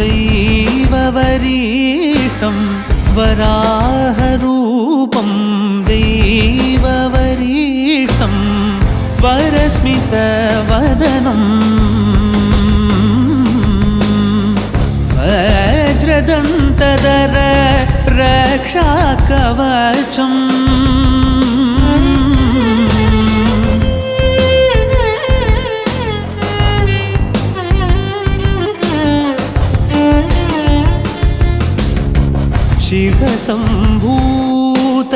दैववरीष्टं वराहरूपं दैववरीष्टं वरस्मितवदनं वज्रदन्तधर रक्षाकवचम् शिवसम्भूत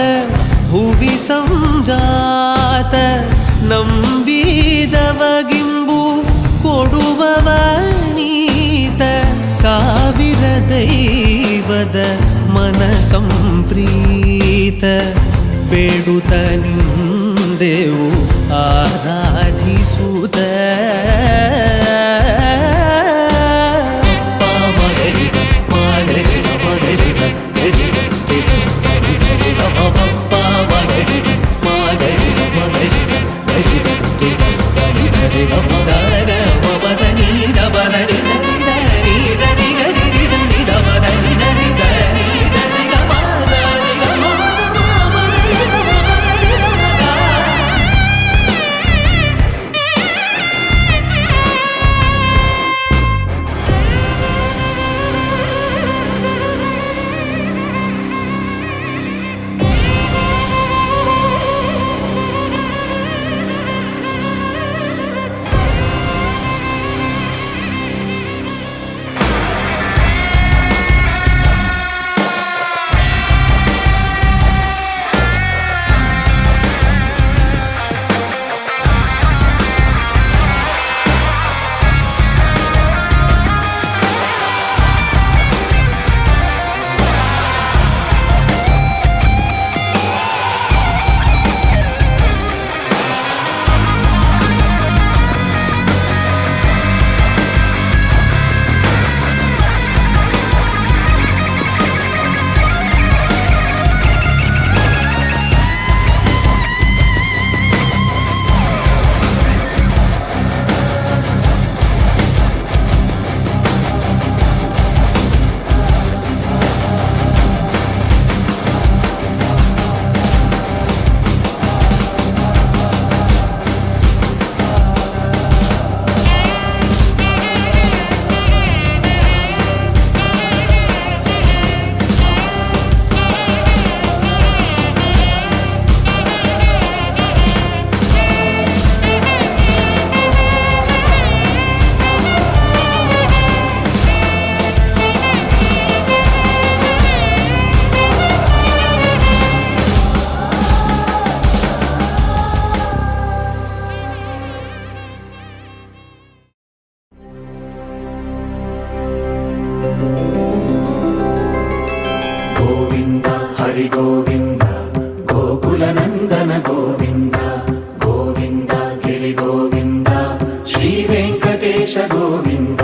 भुवि संजात ನಂಬಿದವಗಿಂಬು ಕೊಡುವವನೀತ ಸಾವಿರ ದೈವದ ಮನ ಸಂಪ್ರೀತ ಬೇಡುತ್ತ ನಿಂದೆವು ಆರಾಧಿಸುತ್ತ गोविंद हरि गोविंद गोकुलनंदन गोविंद गोविंद गिरि गोविंद श्री वेंकटेश गोविंद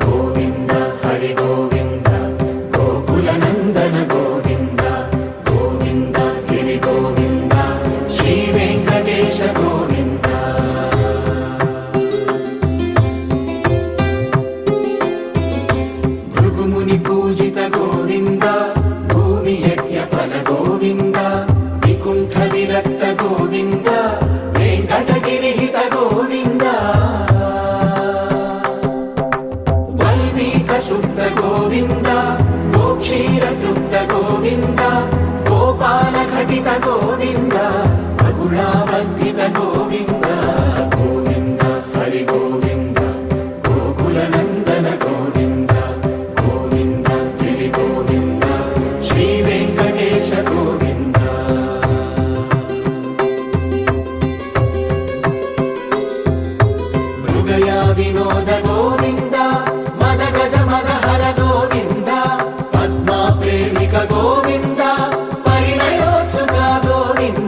गोविंद हरि गोविंद गोकुलनंदन गोविंद गोविंद गिरि गोविंद श्री वेंकटेश गोविंद भृगुमुनि पूजित गोविंद गोविंद विकुंठ विरक्त गोविंद वेंकटगिरिहित गोविंद वल्मीक शुद्ध गोविंद गोक्षीर तृप्त गोविंद गोपाल घटित गोविंद रघुणावर्धित गोविंद गोविंद हरि गोविंद गोकुलनंदन गोविंद गोविंद गिरि गोविंद श्री वेंकटेश गोविंद मृगया विनोद गोविंद मद गज मदहर गोविंद पद्मा प्रेमिक गोविंद परिणयोत्सुक गोविंद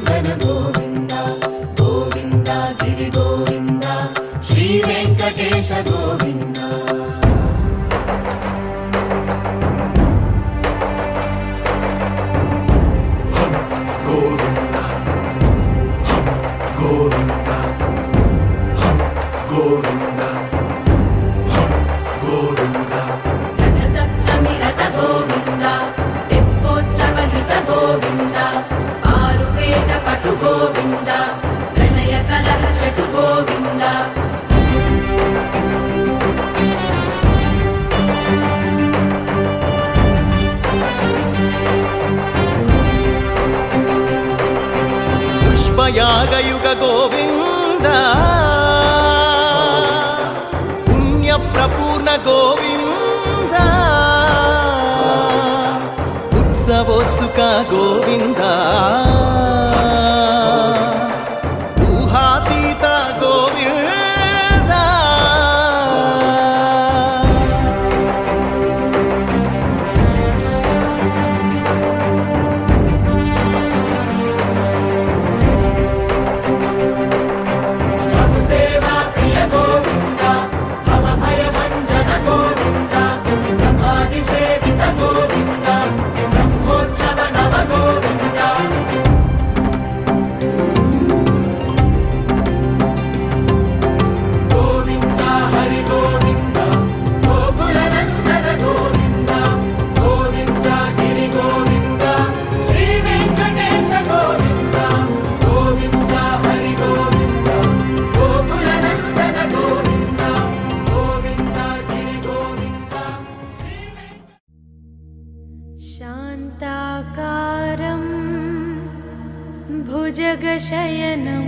నందన గోవింద గోవింద గిరి గోవింద శ్రీ వెంకటేశ గోవింద గోవింద గోవింద గోవింద గోవింద రథ సప్తమి రథ గోవింద తెప్పోత్సవ హిత గోవింద ఆరువేద పటు గోవింద ప్రణయ కలహ చటు గోవింద పుష్పయాగయుగ గోవింద పుణ్యప్రపూర్ణ గోవింద ఉత్సవోత్సుక గోవింద ఊహాతీత గోవింద సేవా ప్రియ గోవింద భవ భయ భంజన గోవింద బ్రహ్మాది సేవిత గోవింద బ్రహ్మోత్సవ నవ గోవింద గోవింద హరి గోవింద గోకుల నందన గోవింద గోవింద గిరి గోవింద శ్రీ వెంకటేశ గోవింద గోవింద హరి గోవింద గోకుల నందన గోవింద గోవింద గిరి గోవింద శ్రీ शान्ताकारं भुजगशयनं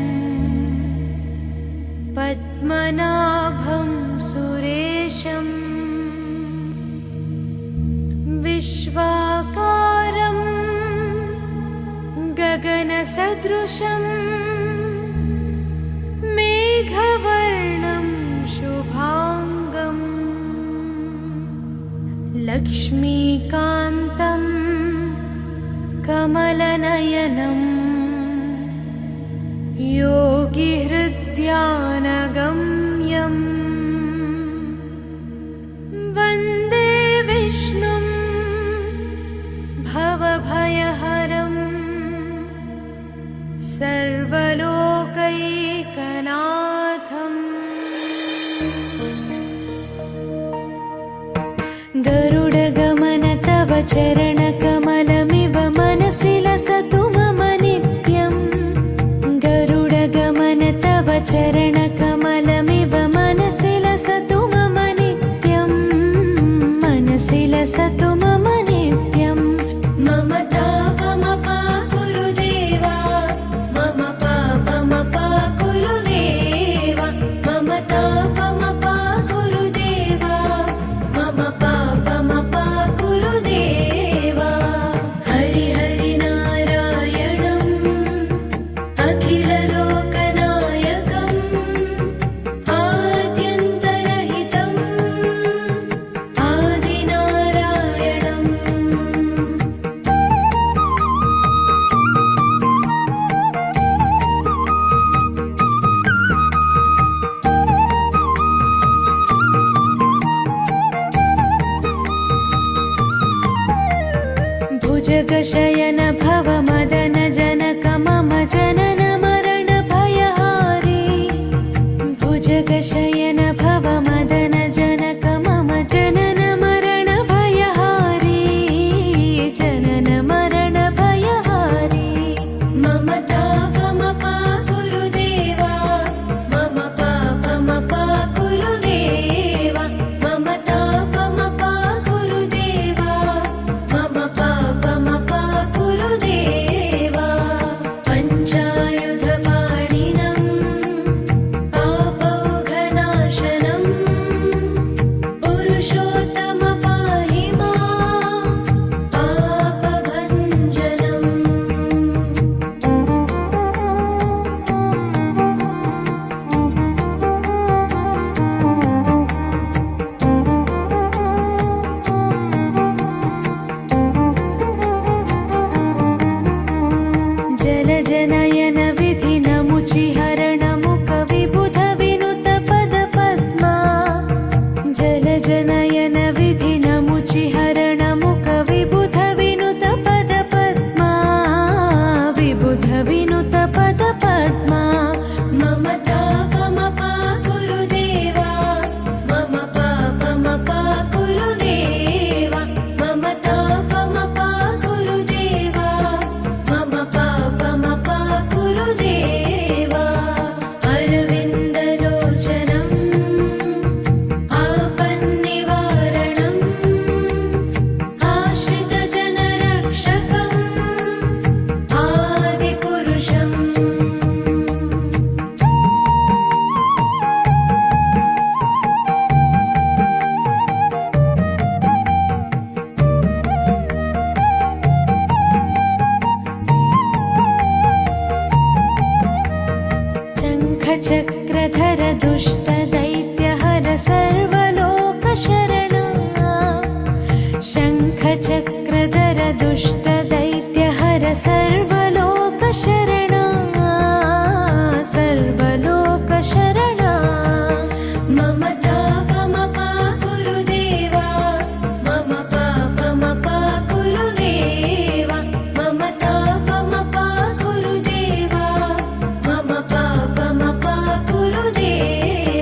पद्मनाभं सुरेशं विश्वाकारं गगनसदृशं मेघवर्णं शुभाङ्गम् लक्ष्मीकान्तं कमलनयनम् योगिहृद्यानगम्यम् वन्दे विष्णुं भवभयहरम् सर्वलोकैकनाथम् गरुडगमन तव चरणकमलमिव मनसि लसतु मम नित्यम् गरुडगमन तव चरणकमलमिव मनसि लसतु मम नित्यम् मनसि लसतु मम नित्यम् मम तापमपा गुरुदेवा मम पापमपा गुरुदेवा मम तापमपा गुरुदेवा मम पापमपा गुरुदेवा हरि हरि नारायणम् अखिललोकनायकम् आद्यन्तरहितम् आदिनारायणम् भुजगशयन भव मदन जनक मम जनन मरण भयहारी भुजगशयन भव मदन जनक मम जनन मरण भयहारी जनन मरण भयहारी मम तापमपा गुरुदेवा मम पापमपा गुरुदेवा मम तापमपा गुरुदेवा मम पापमपा गुरुदेवा पञ्चायुधपाणिनम् पापौघनाशनम् पद पद्मा मम तापमपा गुरुदेवा मम पापमपा गुरुदेवा मम तापमपा गुरुदेवा मम पापमपा गुरुदेवा अरविन्दलोचनम् आपन्निवारणम् आश्रितजनरक्षकम् आदिपुरुषम् शङ्खचक्रधर दुष्टदैत्यहर सर्वलोकशरणा शङ्खचक्रधर दुष्टदैत्यहर सर्वलोकशरणा सर्वलोकशरणा मम तापमपा गुरुदेवा मम पापमपा गुरुदेवा मम तापमपा गुरुदेवा मम पापमपा गुरुदेवा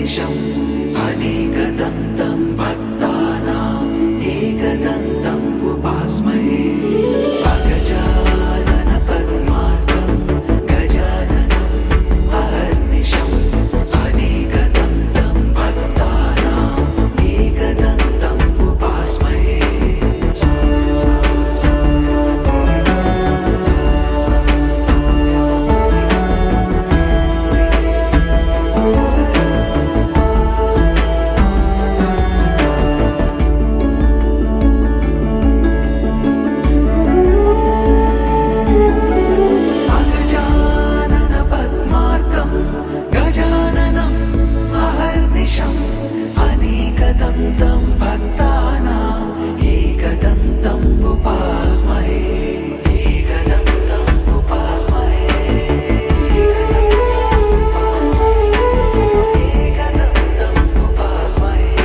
अहर्निशम् अनेकदन्तं भक्तानाम् एकदन्तम् उपास्महे अगजानन पद्मार्कं गजाननम् अहर्निशम् अनेकदन्तं भक्तानाम् एकदन्तम् उपास्महे अगजानन पद्मार्कं गजाननम् अहर्निशम् अनेकदन्तं भक्तानाम् एकदन्तम् उपास्महे एकदन्तम् उपास्महे एकदन्तम् उपास्महे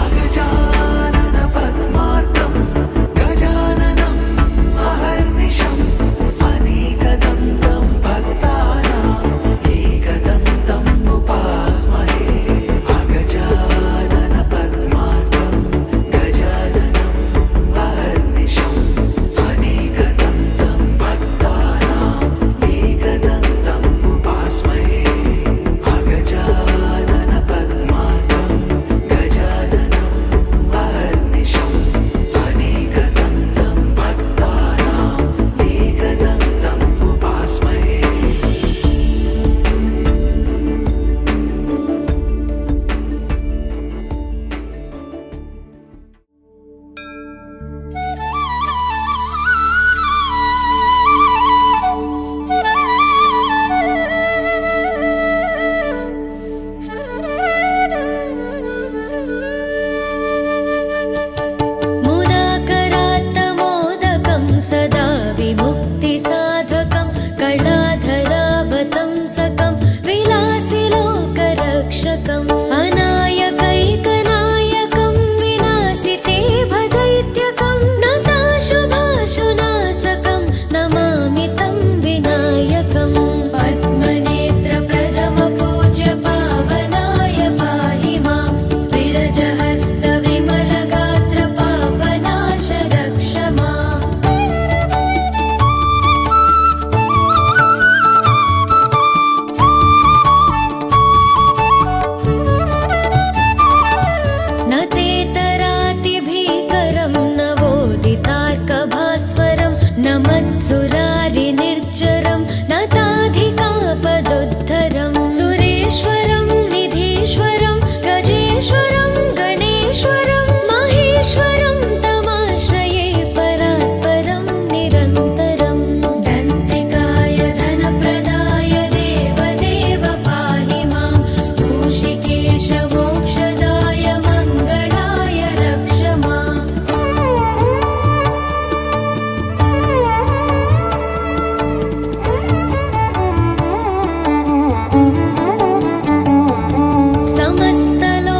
अगजानन पद्मार्कं गजाननम् अहर्निशम् अनेकदन्तं भक्तानाम् एकदन्तम् उपास्महे अगजानन पद्मार्कं गजाननम् अहर्निशम् अनेकदन्तं भक्तानाम् एकदन्तम् उपास्महे अगजानन पद्मार्कं गजाननम् अहर्निशम् अनेकदन्तं भक्तानाम् एकदन्तम् उपास्महे मुदाकरात्तमोदकं सदा विमुक्तिसाधकं कलाधरावतंसकं विलासिलोकरक्षकम् अनायकैकनायकं विनाशिते भदैत्यकं नताशुभाशुनाशकं नमामि तं विनायकम् पद्मनेत्रप्रथमपूज्य पावनाय पाहि मां विरजहस्तविमलगात्र पापनाश रक्ष माम् न तेतरातिभीकरं नवोदितार्कभास्वरं न मत्सुरारिनिर्जरं न ताधिकापदुद्धरं सुरेश्वरं निधीश्वरं गजेश्वरं गणेश्वरं महेश्वरं तमाश्रये परात्परं निरन्तरं दन्तिकाय धनप्रदाय देवदेव पाहि मां मूषिकेश मोक्षदाय मङ्गलाय रक्ष माम्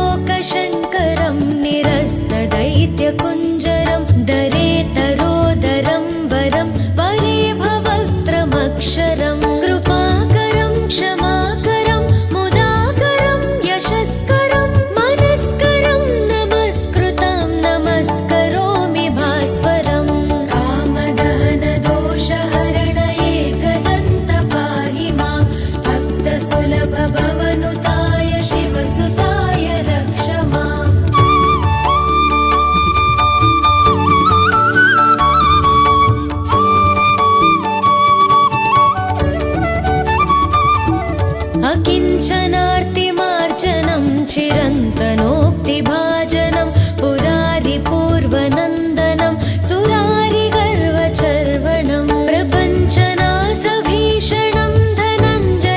समस्तलोकशङ्करं निरस्तदैत्यकुञ्जरं दरेतरोदरं वरं परे भवक्त्रमक्षरं कृपाकरं क्षमाकरं मुदाकरं यशस्करं मनस्करं नमस्कृतं नमस्करोमि भास्वरं कामदहनदोषहरण एकदन्त पाहि मां भक्तसुलभ भवनुताय शिवसुताय रक्ष माम् अकिञ्चनार्तिमार्जनं चिरन्तनोक्तिभाजनं पुरारिपूर्वनन्दनं सुरारिगर्वचर्वणं प्रपञ्चनाशभीषणं धनञ्जयाधिभूषणं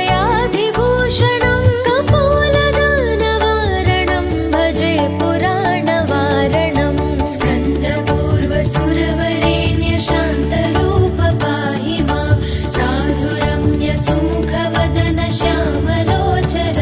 कपोलदानवारणं भजे पुराणवारणं स्कन्दपूर्वसुरवरेण्य शान्तरूप पाहि मां साधुरम्य सुमुखवदन श्यामलोचर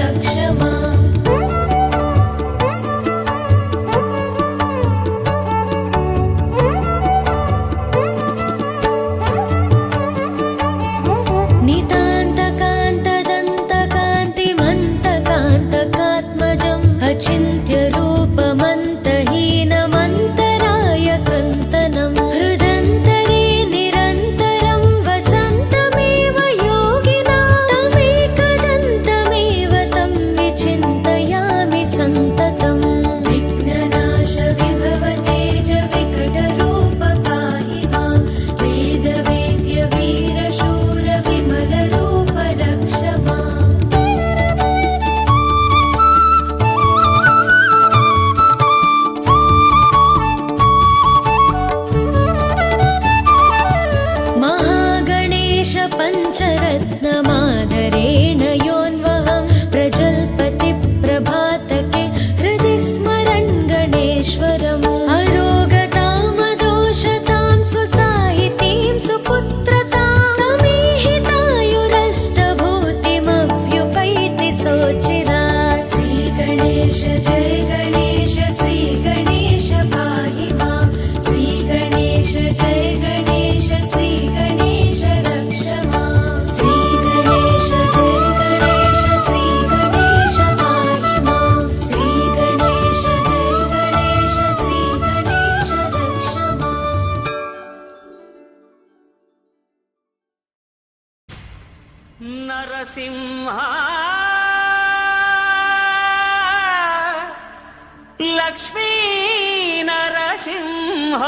నరసింహ లక్ష్మీ నరసింహ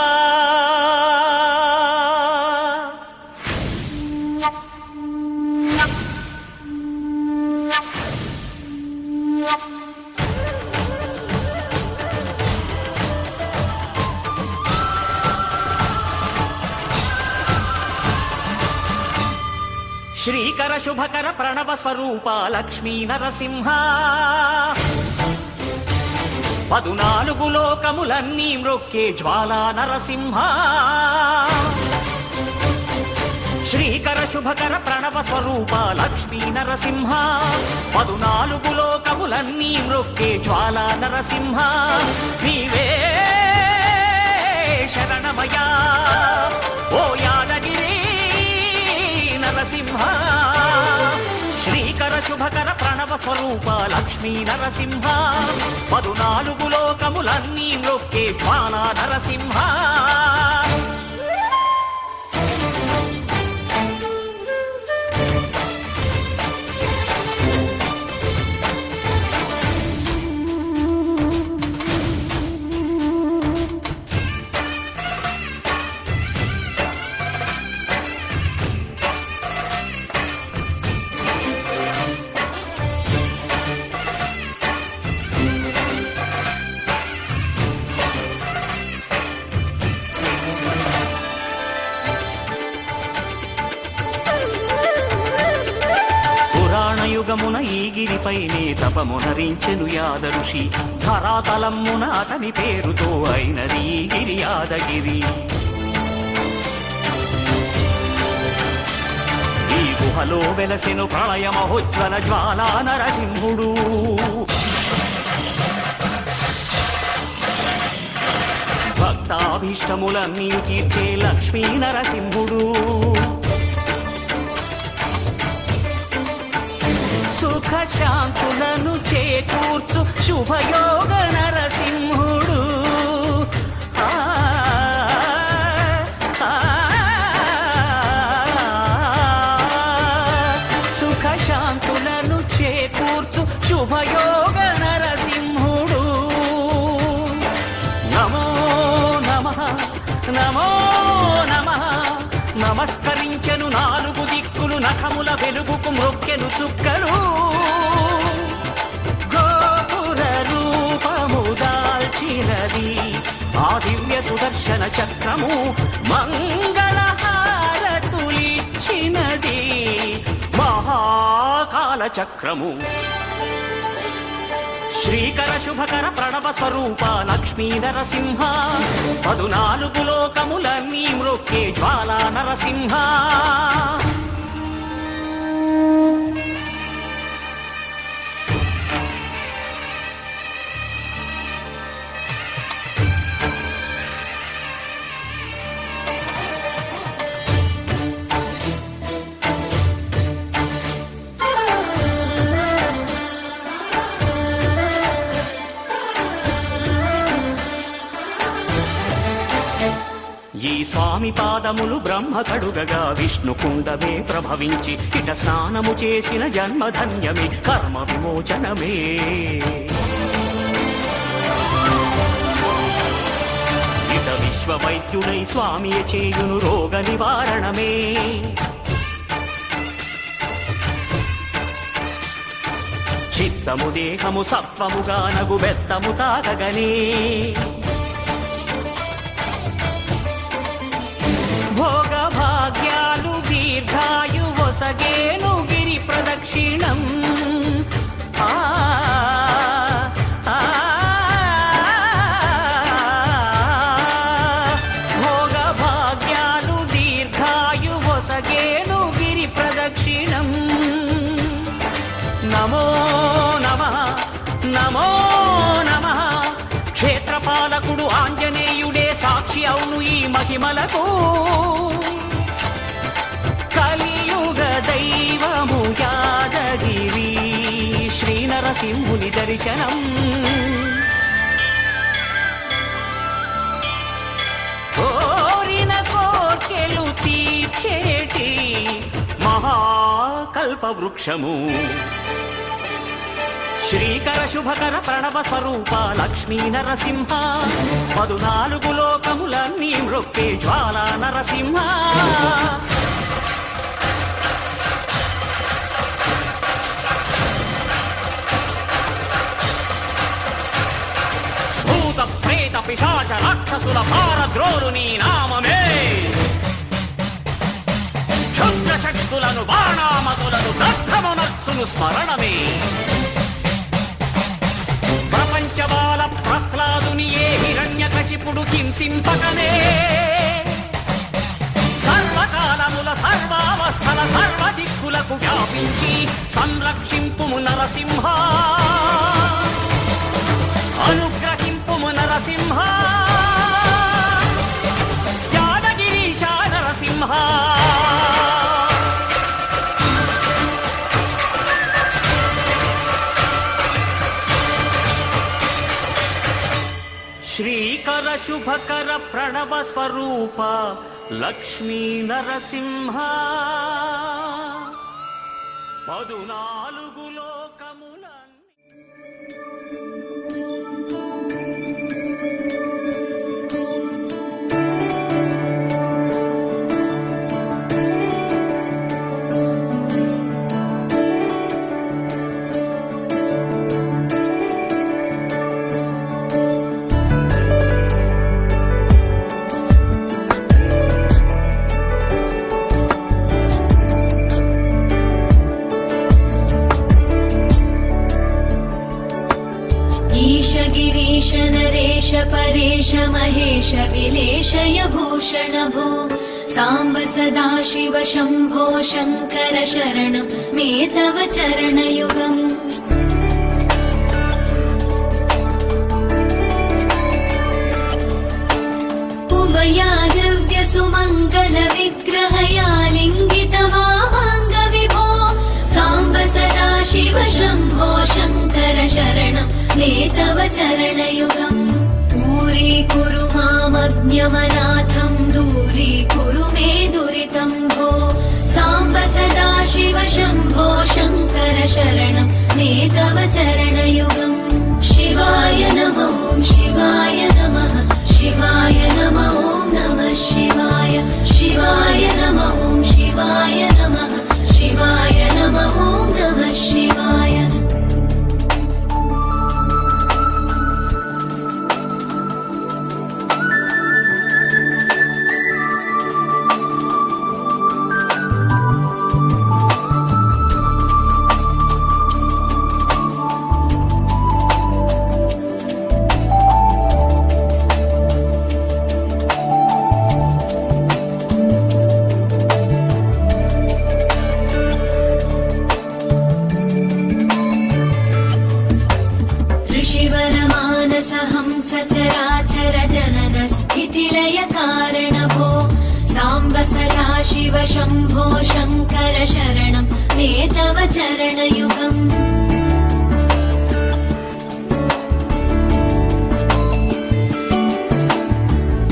శ్రీకర శుభకర ప్రణవ స్వరూప లక్ష్మీ నరసింహ 14 లోకములన్నీ మ్రొక్కే జ్వాలా నరసింహ శ్రీకర శుభకర ప్రణవ స్వరూప లక్ష్మీ నరసింహ 14 లోకములన్నీ మ్రొక్కే జ్వాలా నరసింహ నీవే శరణమయ్యా ఓ యాదగిరి నరసింహ శ్రీకర శుభకర ప్రణవ స్వరూప లక్ష్మీ నరసింహ 14 లోకములన్నీ మ్రొక్కే జ్వాలా నరసింహ యుగమున ఈ గిరిపైనే తపమునరించెను యాద ఋషి ధరాతలమ్మున అతని పేరుతో అయినది ఈ గిరి యాదగిరి ఈ గుహలో వెలసెను ప్రళయ మహోజ్వల జ్వాలా నరసింహుడు భక్తాభీష్టములన్నీ తీర్చే లక్ష్మీ నరసింహుడు సుఖ శాంతులను చేకూర్చు శుభయోగ నరసింహుడు సుఖ శాంతులను చేకూర్చు శుభయోగ నరసింహుడు నమో నమః నమో నమః నమస్కరించెను 4 దిక్కులు నఖముల వెలుగుకు మ్రొక్కెను చుక్కలు గోపుర రూపము దాల్చినది ఆ దివ్య సుదర్శన చక్రము మంగళహారతులిచ్చినది మహాకాల చక్రము శ్రీకర శుభకర ప్రణవ స్వరూప లక్ష్మీ నరసింహ 14 లోకములన్నీ మ్రొక్కే జ్వాలా నరసింహ ఈ స్వామి పాదములు బ్రహ్మ కడుగగా విష్ణు కుండమే ప్రభవించి ఇట స్నానము చేసిన జన్మధన్యమే కర్మ విమోచనమే ఇట విశ్వవైద్యుడై స్వామియ చేయును రోగ నివారణమే చిత్తము దేహము సత్వముగా నగు బెత్తము తాకగనే భోగ భాగ్యాలు దీర్ఘాయు వసగేను గిరి ప్రదక్షిణం భోగ భాగ్యాలు దీర్ఘాయు వసగేను గిరి ప్రదక్షిణం నమో నమః నమో నమః క్షేత్రపాలకుడు ఆంజనేయుడే సాక్షి అవును ఈ మహిమలకు కలియుగ దైవము యాదగిరి శ్రీ నరసింహుని దర్శనం కోరిన కోర్కెలు తీర్చేటి మహాకల్ప కల్ప వృక్షము శ్రీకర శుభకర ప్రణవ స్వరూప లక్ష్మీ నరసింహ 14 లోకములన్నీ మృక్కే జ్వాలా నరసింహ భూత ప్రేత పిశాచ రాక్షసుల భారద్రోలు నీ నామమే క్షుద్ర శక్తులను బాణామతులను బ్రహ్మనత్సును స్మరణమే ప్రపంచబాల ప్రహ్లాదుని ఏ హిరణ్యకశిపుడు హింసింపకనే సర్వకాలముల సర్వావస్థల సర్వదిక్కులకు వ్యాపించి సంరక్షింపుము నరసింహ అనుగ్రహింపుము నరసింహ యాదగిరీశ నరసింహ శ్రీకర శుభకర ప్రణవ స్వరూప లక్ష్మీ నరసింహ 14 లోకములన్నీ ईश गिरीश नरेश परेश महेश विलेशय भूषण भो साम्ब सदा शिव शम्भो शङ्कर शरणं मे तव चरणयुगम् उमया दिव्य सुमङ्गल विग्रहया लिङ्गित वामाङ्ग विभो साम्ब सदा शिव शम्भो शङ्कर शरणं मे तव चरणयुगम् दूरीकुरु मामज्ञमनाथं दूरीकुरु मे दुरितं भो साम्ब सदा शिव शम्भो शङ्कर शरणं मे तव चरणयुगम् शिवाय नमः शिवाय नमः शिवाय नमः नमः शिवाय शिवाय नमः शिवाय नमः शिवाय नमः नमः शिवाय सचराचर जनन स्थितिलय कारण भो साम्ब सदा शिव शम्भो शङ्कर शरणं मे तव चरणयुगम्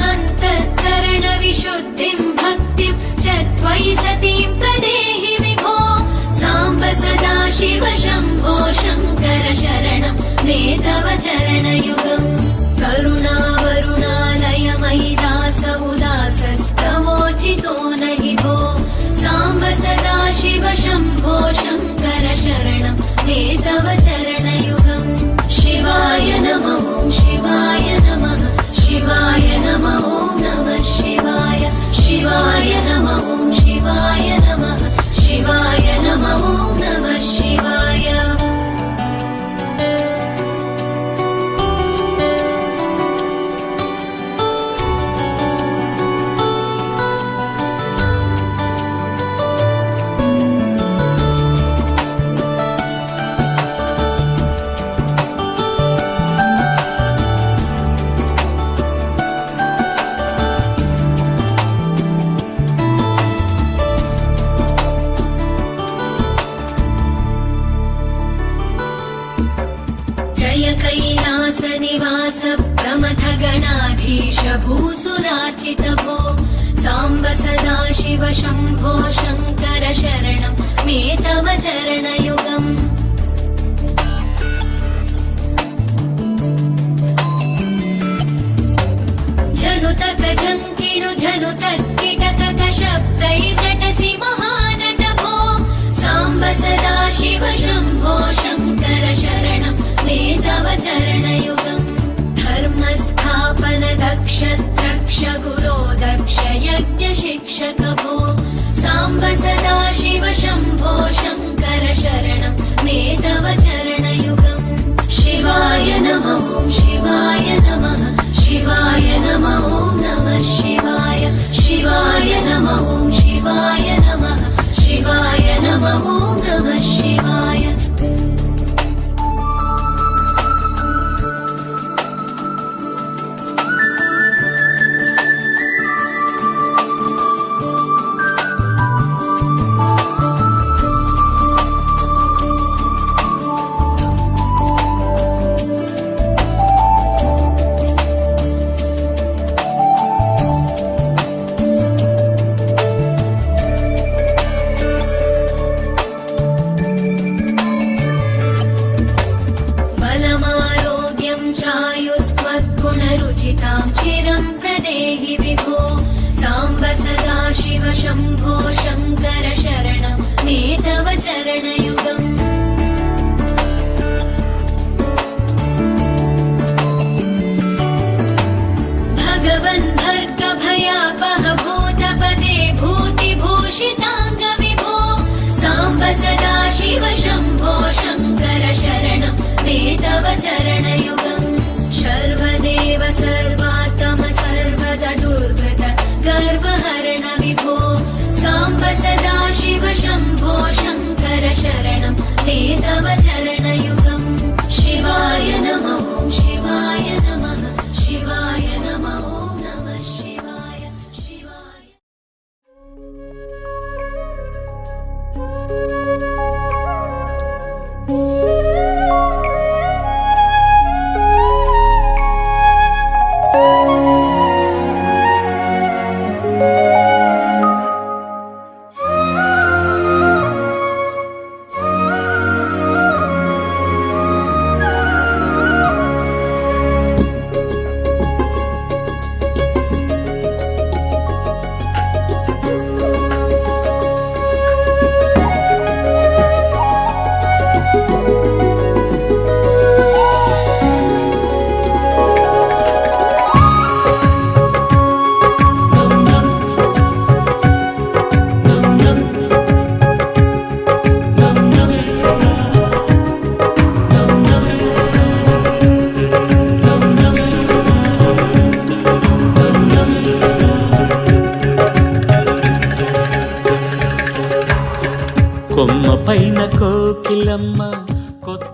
अन्तःकरण विशुद्धिं भक्तिं च त्वयि सतीं प्रदेहि विभो साम्ब सदा शिव शम्भो शङ्कर शरणं मे तव चरणयुगम् करुणावरुणालयमयि दास उदासस्तवोचितो नहि भो साम्ब सदा शिव शम्भो शङ्कर शरणं मे तव चरणयुगम् शिवाय नमः शिवाय नमः शिवाय नमः नमः शिवाय शिवाय नमः शिवाय नमः शिवाय नमः नमः शिवाय कैलास निवास प्रमथ गणाधीश भूसुराचित भो साम्ब सदा शिव शम्भो शङ्कर शरणं मे तव चरणयुगम् झनुतक झङ्किणु झनुतक्किटकक शब्दैर्नटसि महानट भो साम्ब सदा शिव शम्भो शङ्कर शरणं मे तव चरणयुगम् धर्मस्थापन दक्ष द्रक्ष गुरो दक्ष यज्ञ शिक्षक भो साम्ब सदा शिव शम्भो शङ्कर शरणं मे तव चरणयुगम् शिवाय नमः शिवाय नमः शिवाय नमः नमः शिवाय शिवाय नमः शिवाय नमः शिवाय नमः नमः शिवाय बलमारोग्यं चायुस्मद्गुणरुचितां चिरं प्रदेहि विभो साम्ब सदा शिव शम्भो शङ्कर शरणं मे तव चरणयुगम् भगवन् भर्गभयापह भूतपदे भूतिभूषिताङ्ग विभो साम्ब सदा शिव शम्भो शङ्कर शरणं मे तव चरणयुगम् सर्वदेव सर्वात्म सर्वद दुर्गत गर्वहरण विभो साम्ब सदा शिव शम्भो शङ्कर शरणं मे तव चरणयुगम् शिवाय नमः शिवाय नमः शिवाय नमः नमः शिवाय शिवाय కొమ్మ పైన కోకిలమ్మ కొత్త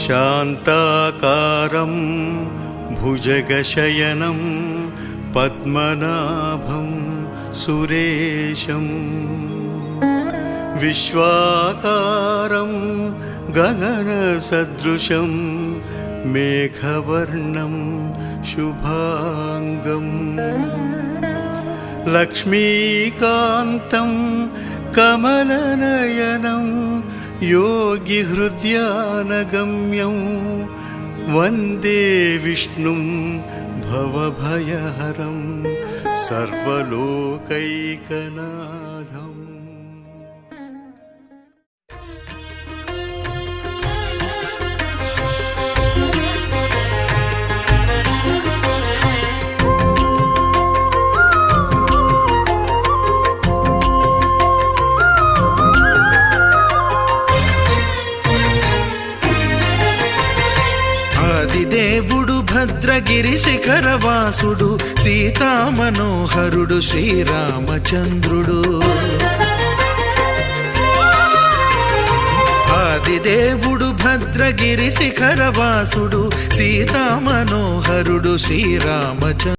శాంతాకారం భుజగశయనం పద్మనాభం సురేశం విశ్వాకారం గగనసదృశం మేఘవర్ణం శుభాంగం లక్ష్మీకాంతం కమలనయనం योगिहृद्यानगम्यं वन्दे विष्णुं भवभयहरं सर्वलोकैकनाथम्। దేవుడు భద్రగిరి శిఖరవాసుడు సీతామనోహరుడు శ్రీరామచంద్రుడు ఆదిదేవుడు భద్రగిరి శిఖరవాసుడు సీతామనోహరుడు శ్రీరామచంద్రుడు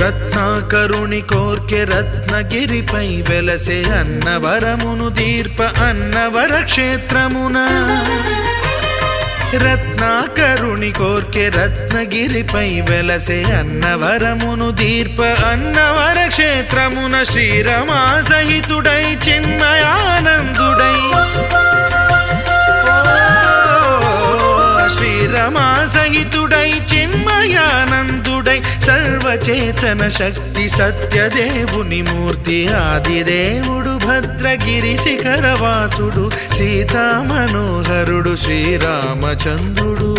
రత్నాకరుని కోర్కె రత్నగిరిపై వెలసే అన్నవరమును దీర్ప అన్నవర క్షేత్రమున రత్నాకరుని కోర్కె రత్నగిరిపై వెలసే అన్నవరమును దీర్ప అన్నవర క్షేత్రమున శ్రీరమా సహితుడై చిన్మయానందుడై శ్రీరమా సహితుడై చిన్మయానందుడై సర్వచేతన శక్తి సత్యదేవుని మూర్తి ఆదిదేవుడు భద్రగిరి శిఖరవాసుడు సీతా మనోహరుడు శ్రీరామచంద్రుడు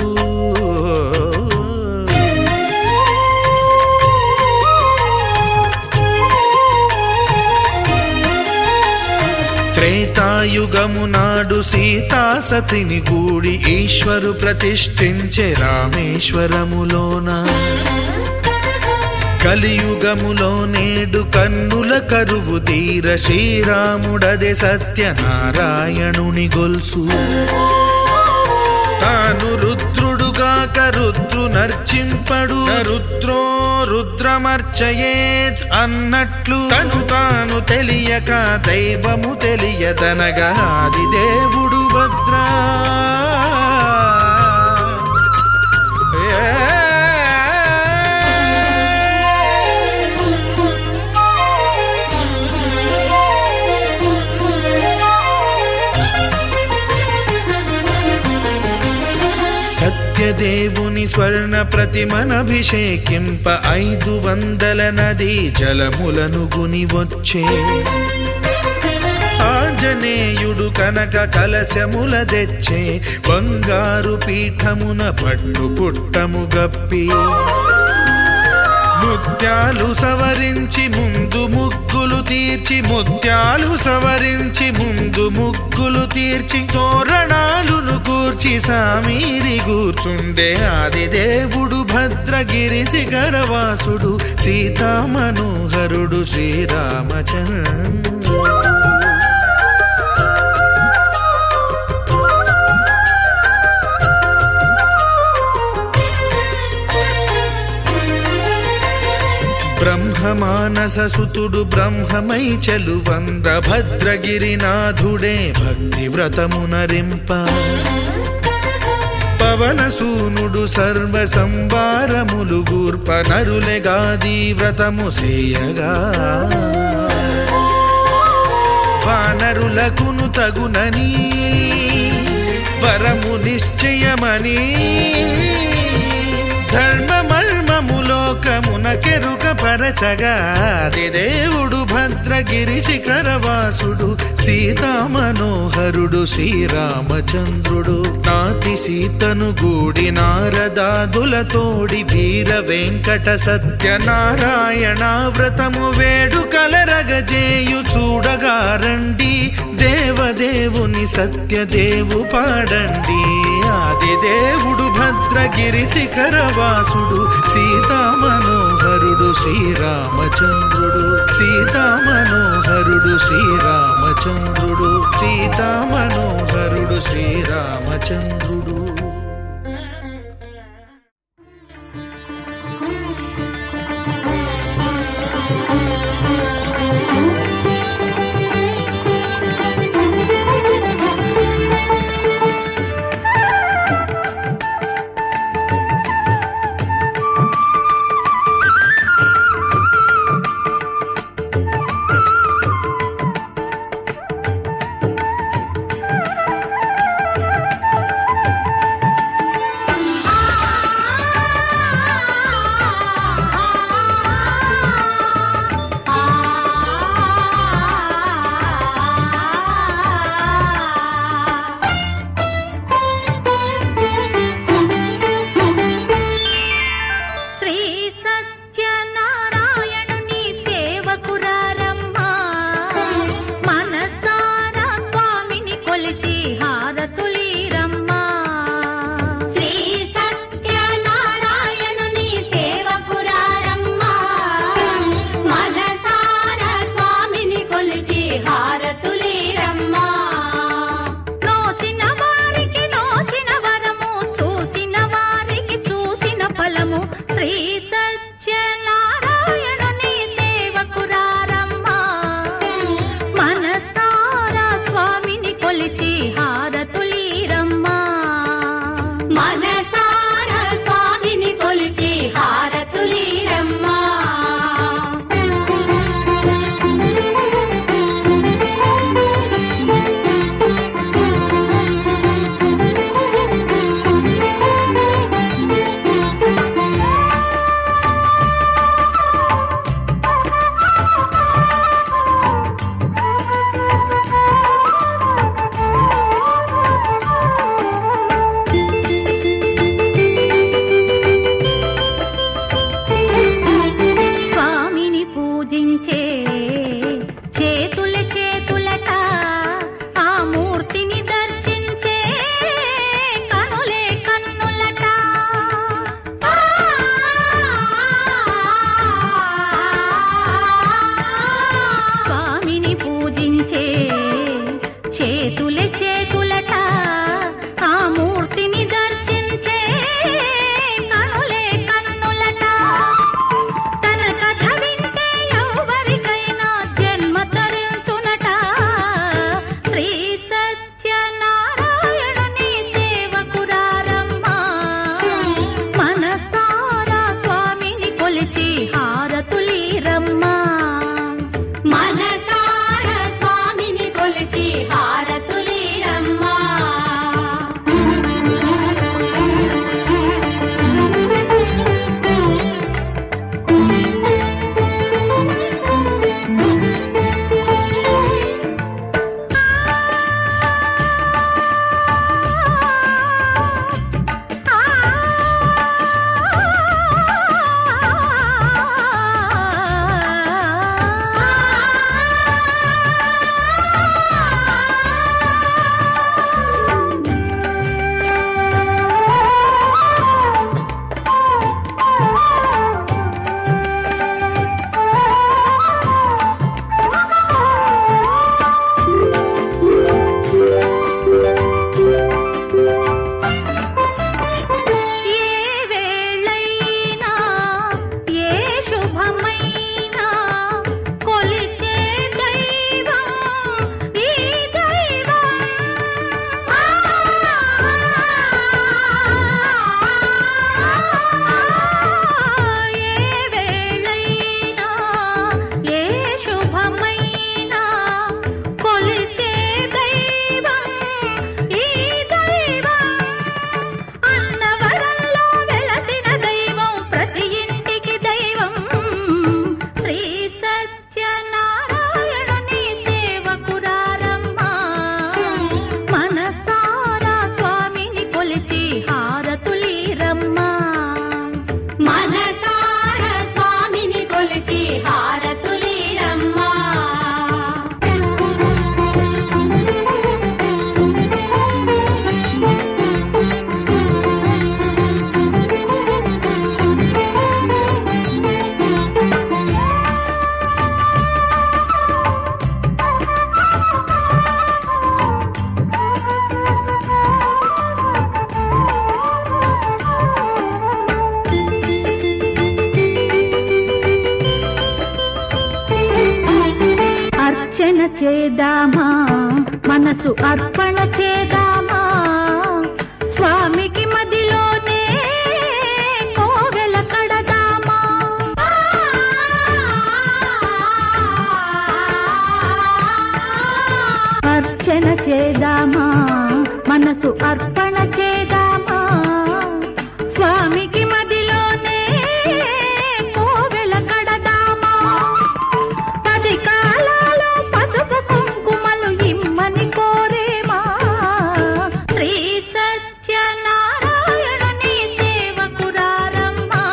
త్రేతాయుగము నాడు సీతా సతిని గూడి ఈశ్వరు ప్రతిష్ఠించే రామేశ్వరములోన కలియుగములో నేడు కన్నుల కరువు తీర శ్రీరాముడదే సత్యనారాయణుని గొల్సు తాను రుద్రుడుగాక రుద్రు నర్చింపడు రుద్రో రుద్రమర్చయేత్ అన్నట్లు తను తాను తెలియక దైవము తెలియదనగా ఆదిదేవుడు భద్రా సత్యదేవుని స్వర్ణ ప్రతిమనభిషేకింప 500 నదీ జలములను గుని వచ్చే ఆంజనేయుడు కనక కలశముల తెచ్చే బంగారు పీఠమున పట్టు పుట్టము గప్పి ముత్యాలు సవరించి ముందు ముగ్గులు తీర్చి ముత్యాలు సవరించి ముందు ముగ్గులు తీర్చి తోరణాలును కూర్చి సామీరి కూర్చుండే ఆదిదేవుడు భద్రగిరి శిఖరవాసుడు సీతా మనోహరుడు శ్రీరామచంద్రుడు బ్రహ్మమానస సుతుడు బ్రహ్మమై చెలువంద్ర భద్రగిరినాథుడే భక్తి వ్రతమునరింప పవనసూనుడు సర్వ సంవారములు గూర్ప నరులెగాది వ్రతము సేయగా వానరులకును తగునని వరము నిశ్చయమని ధర్మమర్మములోకమునకెరుక పరచగా ఆదిదేవుడు భద్రగిరి శిఖరవాసుడు సీతా మనోహరుడు శ్రీరామచంద్రుడు నాతి సీతను గూడి నారదాదులతోడి వీర వెంకట సత్యనారాయణ వ్రతము వేడుకలరగజేయు చూడగా రండి దేవదేవుని సత్యదేవు పాడండి ఆదిదేవుడు భద్రగిరి శిఖరవాసుడు సీతా మనోహరుడు శ్రీరామచంద్రుడు సీతా మనోహరుడు శ్రీరామచంద్రుడు సీతా మనోహరుడు శ్రీరామచంద్రుడు మనసార స్వామిని కొలిచి హారతులీరమ్మా. అర్చన చేద్దామా, మనసు అర్పణ చేద్దామా, స్వామికి మదిలోనే కోవెల కడదామా. అర్చన చేద్దామా, మనసు అర్పణ చేద్దామా, స్వామికి మదిలోనే కోవెల కడదామా. 10 కాలాలో పసుపు కుంకుమలు ఇమ్మని కోరేమా. శ్రీ సత్యనారాయణుని సేవకురారమ్మా.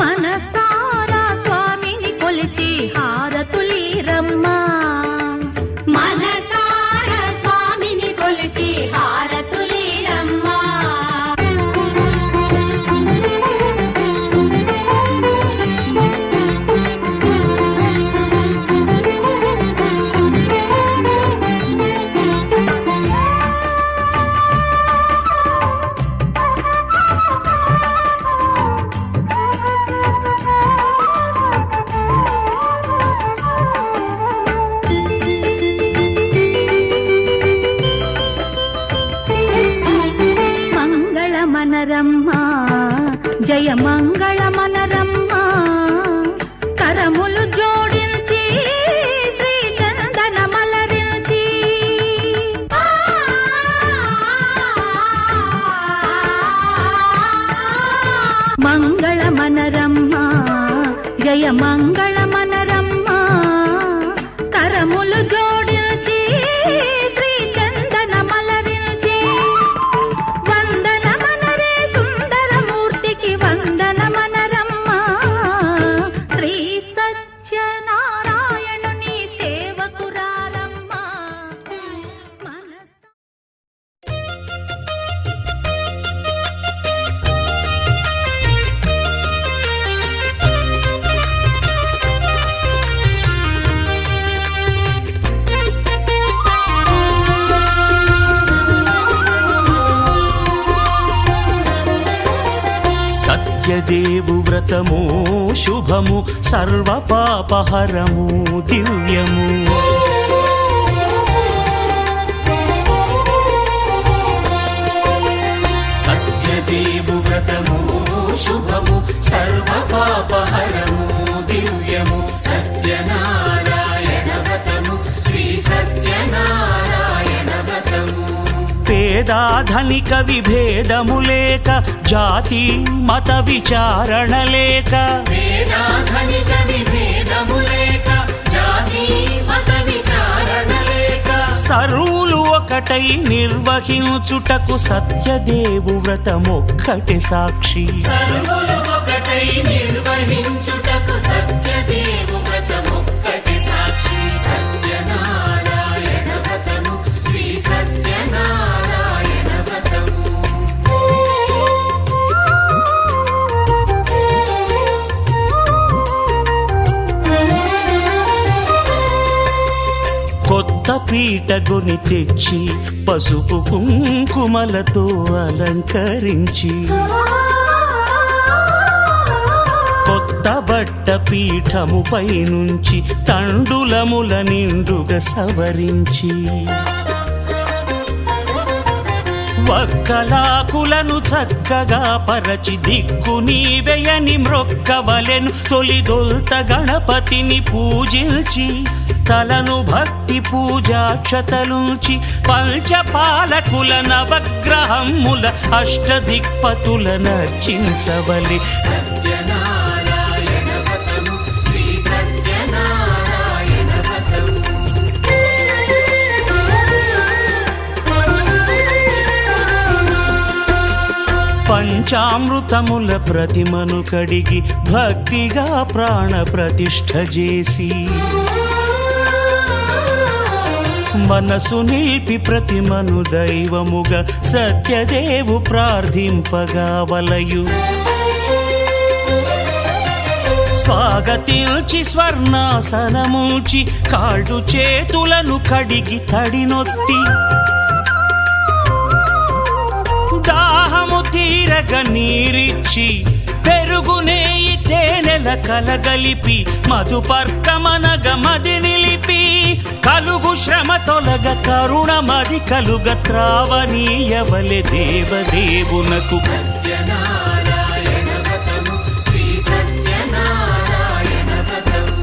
మనసారా స్వామిని కొలిచి హారతులీరమ్మా. మనసారా స్వామిని కొలిచి హారతులీరమ్మా. మంగళమనరమ్మా, జయ మంగళమనరమ్మా. కరములు జోడించి శ్రీ చందన మలరించి మంగళమనరమ్మా, జయ మంగళమనరమ్మా. కరములు జోడించి శ్రీ చందన మలరించి వందనమనరే సుందరమూర్తికి వందనమనరమ్మా. శ్రీ సత్యనారాయణుని సేవకురారమ్మా. సత్యదేవు వ్రతము శుభము, సర్వ పాపహరము దివ్యము. సత్యదేవు వ్రతము శుభము, సర్వ పాపహరము దివ్యము. సత్యనారాయణ వ్రతము, శ్రీ సత్యనారాయణ వ్రతము. పేదాధనిక విభేదము లేక, జాతి మత విచారణ లేక, వేదాధనిక విభేదము లేక, జాతి మత విచారణ లేక, సర్వులు ఒకటై నిర్వహించుటకు సత్యదేవు వ్రతమొక్కటి సాక్షి. సర్వులు ఒకటై నిర్వహించుటకు సత్యదేవు వ్రతమొక్కటి సాక్షి. సత్యనారాయణ వ్రతము, శ్రీ సత్యనారాయణ వ్రతము. కొత్త పీటగుని తెచ్చి పసుపు కుంకుమలతో అలంకరించి, కొత్త బట్ట పీఠముపై నుంచి తండులముల నిండుగా సవరించి, వక్కలాకులను చక్కగా పరచి దిక్కు నీవెయని మ్రొక్కవలెను. తొలిదొల్త గణపతిని పూజించి తలను భక్తి పూజాక్షతలుంచి, పంచపాలకుల నవగ్రహముల అష్టదిక్పతుల నర్చించవలె. సత్యనారాయణ వ్రతము, శ్రీ సత్యనారాయణ వ్రతము. పంచామృతముల ప్రతిమను కడిగి భక్తిగా ప్రాణ ప్రతిష్ఠ చేసి మనసు నిలిపి ప్రతిమను దైవముగా సత్యదేవు ప్రార్థింపగా వలయు స్వాగతించి స్వర్ణాసనముంచి కాళ్ళు చేతులను కడిగి తడినొత్తి దాహము తీరగ నీరిచ్చి పెరుగు నెయ్యి తేనెల కలగలిపి మధుపర్కమనగ మది నిలిపి కలుగు శ్రమ తొలగ కరుణ మది కలుగ త్రావనీయవలె దేవదేవునకు సత్యనారాయణ వ్రతము శ్రీ సత్యనారాయణ వ్రతము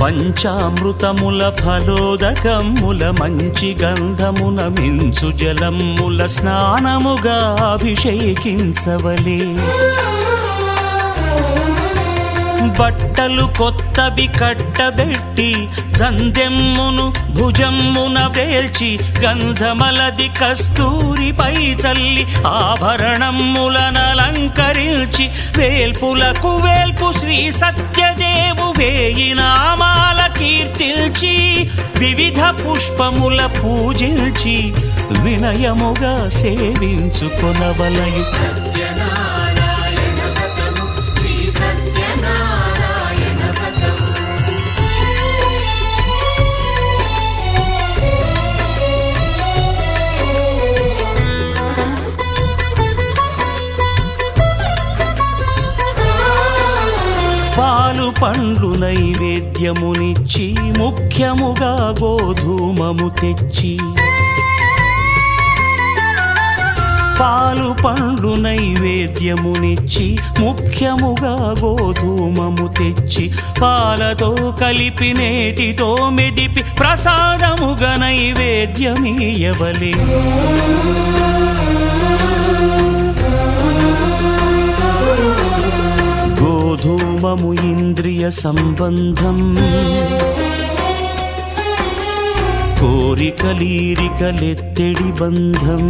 పంచామృతముల ఫలోదకముల మంచి గంధమున మించు జలముల స్నానముగా అభిషేకించవలే బట్టలు కొత్తవి కట్టబెట్టి జందెమ్మును భుజమ్మున వేల్చి గంధమలది కస్తూరిపై చల్లి ఆభరణములనలంకరించి వేల్పులకు వేల్పు శ్రీ సత్యదేవు వేయి నామాల కీర్తిల్చి వివిధ పుష్పముల పూజించి వినయముగా సేవించుకొనవలయు సత్యనారాయణ వ్రతము శ్రీ సత్యనారాయణ వ్రతము పాలు పండ్లు నైవేద్యమునిచ్చి ముఖ్యముగా గోధూమము తెచ్చి పాలు పండ్లు నైవేద్యమునిచ్చి ముఖ్యముగా గోధూమము తెచ్చి పాలతో కలిపి నేతితో మెదిపి ప్రసాదముగా నైవేద్యమీయవలే గోధూమము ఇంద్రియ సంబంధం కోరికలీరికలెత్తెడి బంధం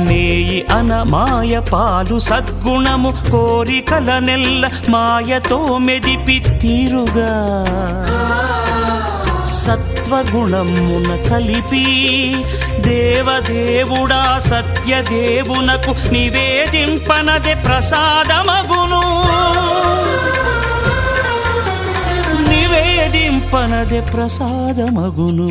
నేయి అన మాయ పాలు సద్గుణము కోరికల నెల్ల మాయతో మెదిపి తీరుగా సత్వగుణమున కలిపి దేవదేవుడా సత్యదేవునకు నివేదింపనదే ప్రసాదమగును నివేదింపనదే ప్రసాదమగును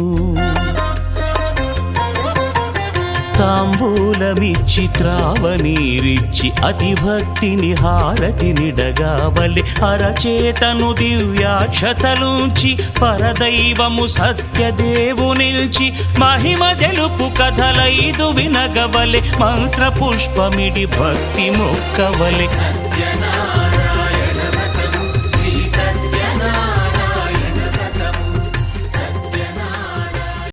తాంబూలమిచ్చి త్రావనీరిచ్చి అతి భక్తిని హారతినిడగావలె అరచేతను దివ్యాక్షతలుంచి పరదైవము సత్యదేవునిల్చి మహిమ తెలుపు కథలైదు వినగవలె మంత్ర పుష్పమిడి భక్తి మొక్కవలె సత్యనారాయణ వ్రతము శ్రీ సత్యనారాయణ వ్రతము సత్యనారాయణ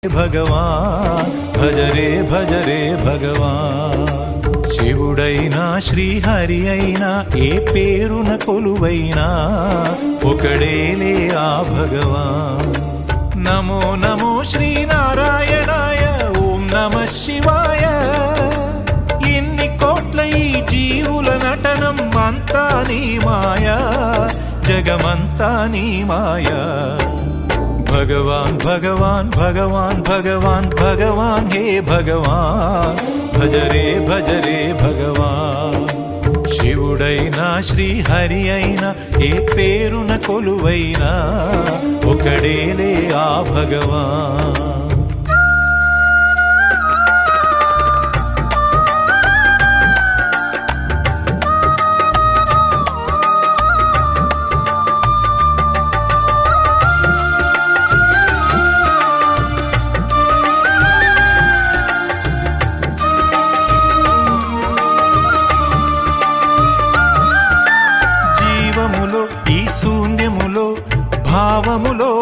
భగవాన్ భజరే భజరే భగవాన్ శివుడైనా శ్రీహరి అయినా ఏ పేరున కొలువైనా ఒకడేలే ఆ భగవాన్ నమో నమో శ్రీనారాయణాయ ఓం నమః శివాయ ఇన్ని కోట్ల ఈ జీవుల నటనం అంతా నీ మాయా జగమంతా నీ మాయా భగవాన్ భగవాన్ భగవాన్ భగవాన్ భగవాన్ హే భగవాన్ భజరే భజరే భగవాన్ శివుడైనా శ్రీహరి అయినా ఏ పేరున కొలువైనా ఒకడేలే ఆ భగవాన్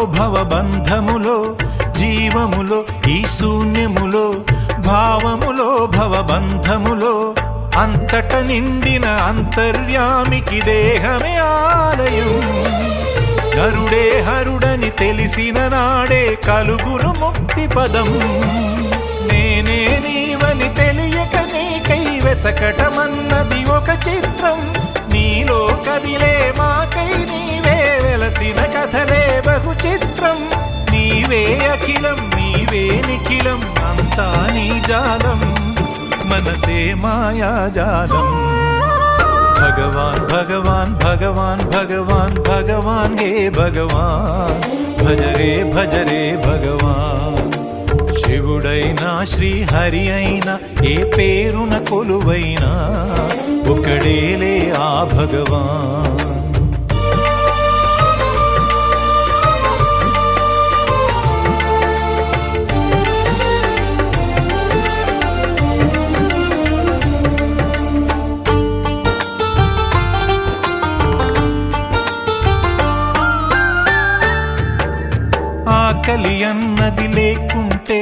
భవబంధములో జీవములో ఈ శూన్యములో భావములో భవబంధములో అంతట నిండిన అంతర్యామికి దేహమే ఆలయం. నరుడే హరుడని తెలిసిన నాడే కలుగును ముక్తి పదం. నేనే నీవని తెలియక నీకై వెతకటమన్నది ఒక చిత్రం. నీలో కదిలే మాకై నీవే వెలసిన కథలే బహు చిత్రం. నీవే అఖిలం నీవే నిఖిలం అంతా నీ జాలం మనసే మాయాజాలం. భగవాన్ భగవాన్ భగవాన్ భగవాన్ భగవాన్ హే భగవాన్ భజరే భజరే భగవాన్. శివుడైనా శ్రీహరి అయినా ఏ పేరున కొలువైనా ఒకడేలే ఆ భగవాన్. ఆకలి అన్నది లేకుంటే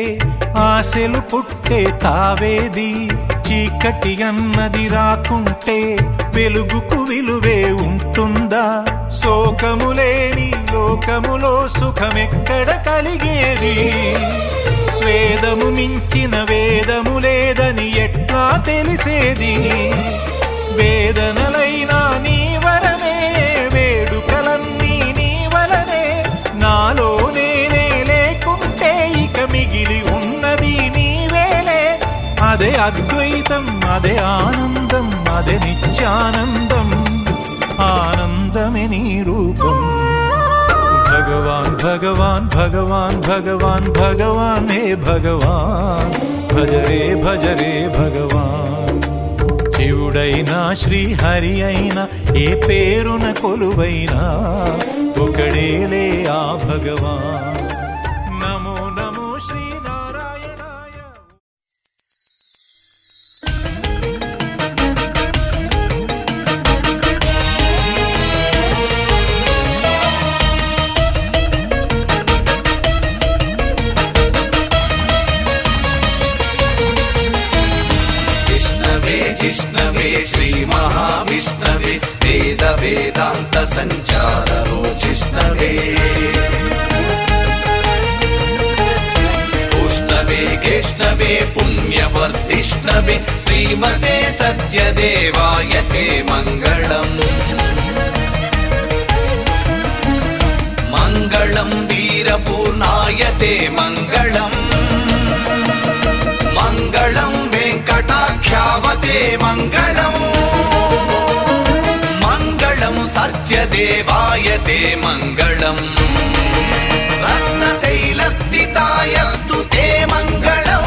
ఆశలు పుట్టే తావేది. చీకటి అన్నది రాకుంటే వెలుగుకు విలువే ఉంటుందా? శోకము లేని లోకములో సుఖమెక్కడ కలిగేది? స్వేదము మించిన వేదము లేదని ఎట్లా తెలిసేది? వేదనలైనా నీ వరమే వేడుకలన్నీ నీ వలనే. నాలో నేనే లేకుంటే ఇక మిగిలి ఉన్నది నీవేలే. అదే అద్వైతం అదే ఆనందం అదే నిత్యానందం ఆనందమే నీ రూపం. భగవాన్ భగవాన్ భగవాన్ భగవాన్ భగవాన్ హే భగవాన్ భజరే భజరే భగవాన్. శివుడైనా శ్రీహరి అయినా ఏ పేరున కొలువైనా ఒకడేలే ఆ భగవాన్. నమో నమో శ్రీనారాయణాయ. విష్ణవే జిష్ణవే శ్రీ మహావిష్ణవే వేద వేదాంత సంచారో జిష్ణవే. ఉష్ణవే గేష్ణవే పుణ్యవర్ధిష్ణవే శ్రీమతే సత్యదేవాయ తే మంగళం. మంగళం వీరపూర్ణాయ తే మంగళం. మంగళం వెంకటాఖ్యావతే మంగళం. మంగళం సత్యదేవాయ తే మంగళం. రత్నశైలస్థితాయస్తు తే మంగళం.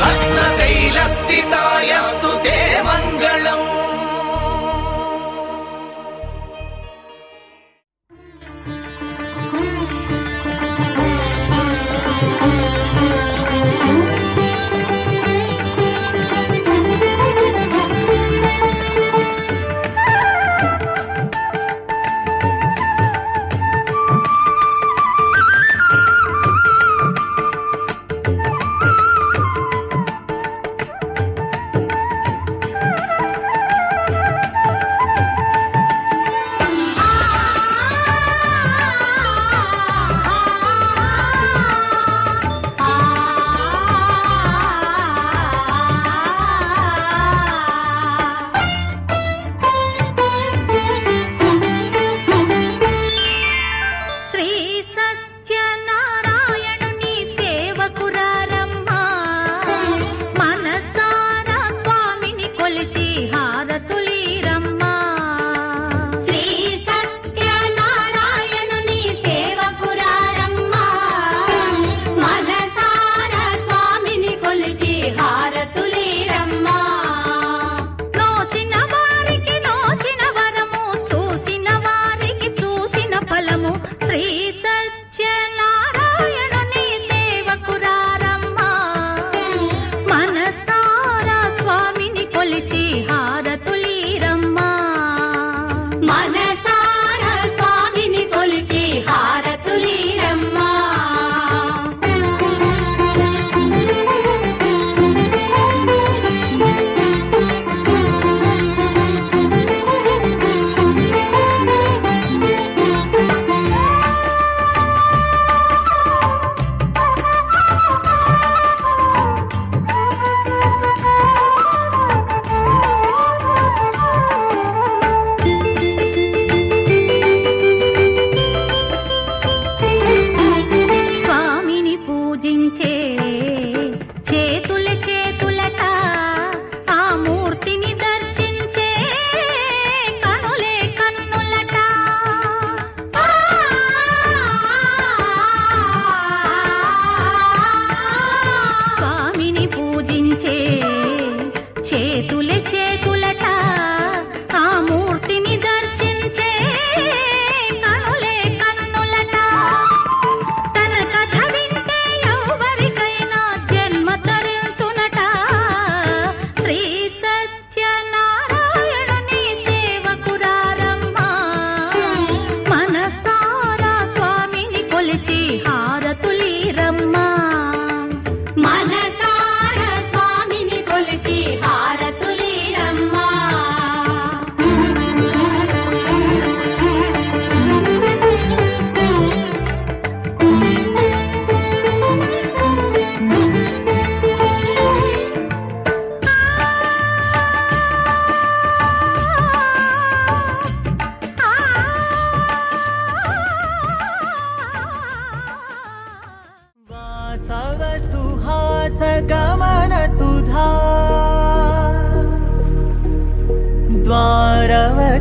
రత్నశైలస్థితాయస్తు తే మంగళం.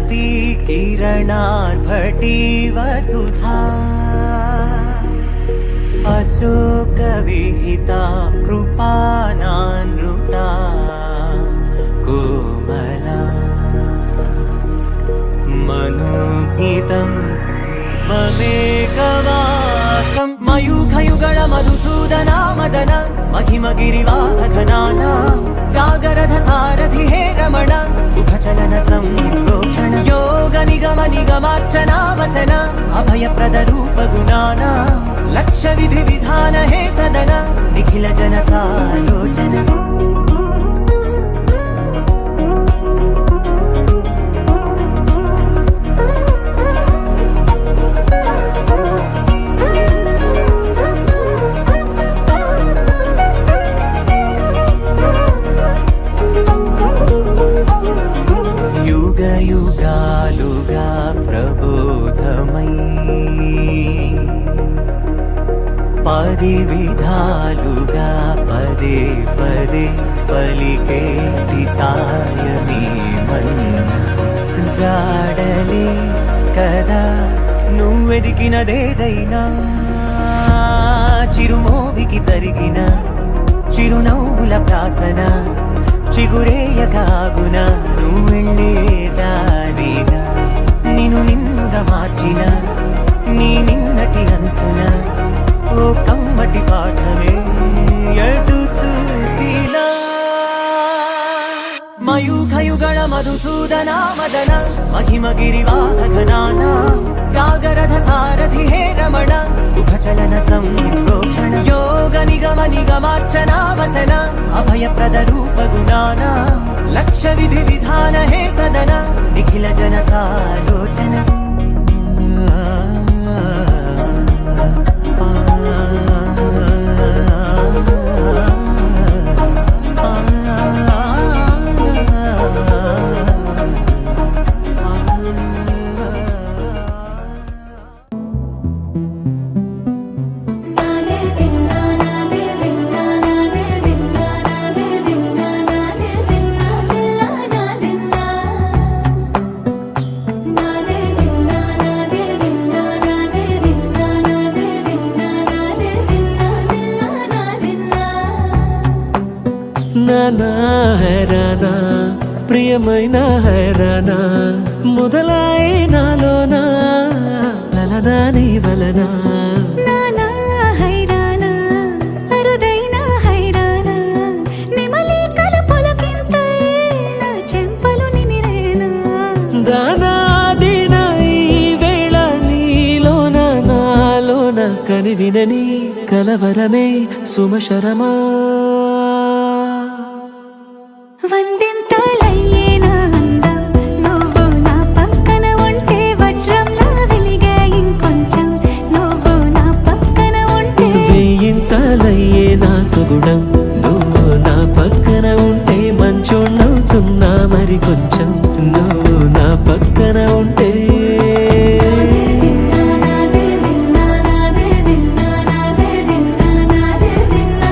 भारती किरणार्भटी वसुधा अशोकविहिता कृपानानृता कोमला मनोज्ञितं ममेकवाकं मयूखयुगळ मधुसूदना मदन महिमगिरिवाहघनाना रागरथसारथि हे रमण सुखचलन सम्प्रोक्षण योग निगम निगमार्चना वसन अभयप्रद रूप गुणाना लक्ष विधि विधान हे सदन निखिल जन सालोचन युग युगालुगा प्रबोधमयी पदि विधालुगा पदे पदे पलिकेटि सायमे मन्न जाडले कदा నువ్వెదికినదేదైనా చిరుమోవికి జరిగిన చిరునవ్వుల ప్రాసన చిగురేయకాగున నువ్వెళ్ళేదారినా నిన్ను నిన్నుగా మార్చిన నీ నిన్నటి హంసున ఓ కమ్మటి పాఠమే ఎటు చూసినా మయూఖయుగళ మధుసూదనా మదన महिमगिरिवाहघनाना रागरथसारथि हे रमण सुखचलन सम्प्रोक्षण योग निगम निगमार्चना वसन अभयप्रद रूप गुणाना लक्ष विधि विधान हे सदन निखिल जन सालोचन నానా హైరానా ప్రియమైన హైరానా మొదలై నాలోనా లలనా నీ వలనా నానా హైరానా అరుదైన హైరానా నిమలి కలుపులకింతై నా చెంపలు నిమిరేనా దానాదిన ఈ వేళ నీలోన నాలోన కనివినని కలవరమే సుమశరమా వందింతలయ్యేనా అందం నువ్వు నా పక్కన ఉంటే వజ్రంలా వెలిగే ఇంకొంచెం నువ్వు నా పక్కన ఉంటే వేయింతలయ్యే నా సుగుణం నువ్వు నా పక్కన ఉంటే మంచోళ్ళవుతున్నా మరి కొంచెం నువ్వు నా పక్కన ఉంటే నాదే దిన్నా నాదే దిన్నా నాదే దిన్నా నాదే దిన్నా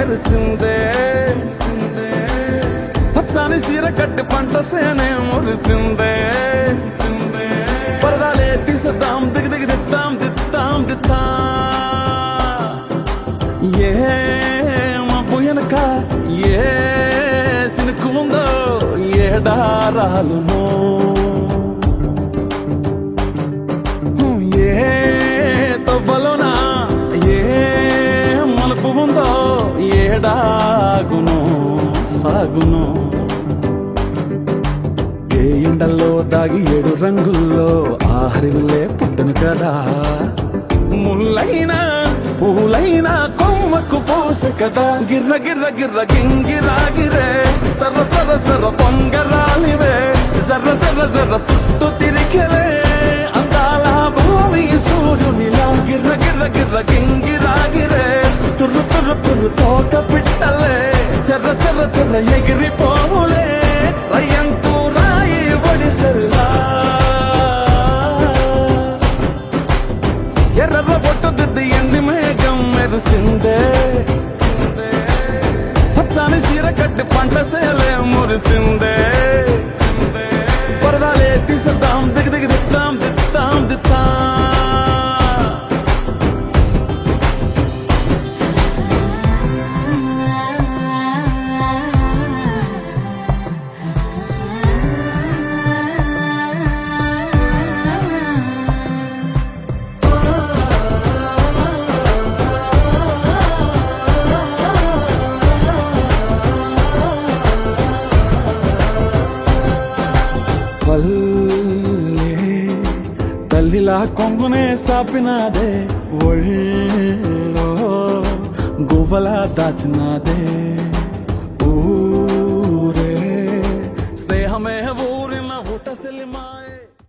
మెరిసిందే పచ్చాని సీర కట్టి పంట సేనే మురిసిందే పరదాలే తీసేద్దాం దిగి దిగి దిత్తాం దిత్తాం దిత్తా ఏ మబ్బు వెనక ఏ సినుకు ఉందో ఏడారాలునో ఏ తవ్వలోనా ఏ మలుపు ఉందో ఏడాగును సాగును ఏ ఎండల్లో దాగి 7 రంగుల్లో ఆహరివులే పుట్టను కదా ముల్లైనా పూలైనా కొమ్మకు పోసె కదా గిర్ర గిర్ర గిర్ర గింగిరాగిరే సర్ర సర్ర సర్ర పొంగరాలివే జర్ర జర్ర జర్ర సుట్టు తిరిగలే అందాల భూమి సూర్యునిలా గిర్ర గిర్ర గిర్ర గింగిరాగిరే తుర్రు తుర్రు తుర్రు తోట పిట్టలే చెర్ర చెర్ర చెర్ర ఎగిరిపోవులే రయ్యంటూ రాయి ఒడిసెల్లా ఎర్ర బొట్టు దిద్ది ఎండి మేఘం మెరిసిందే పచ్చాని సీర కట్టి పంట సేలే మురిసిందే పరదాలే తీసేద్దాం దిగి దిగి దిత్తాం దిత్తాం దిత్తా తల్లిలా కొంగునే సాపినాదే ఒళ్ళో గువ్వలా దాచినాదే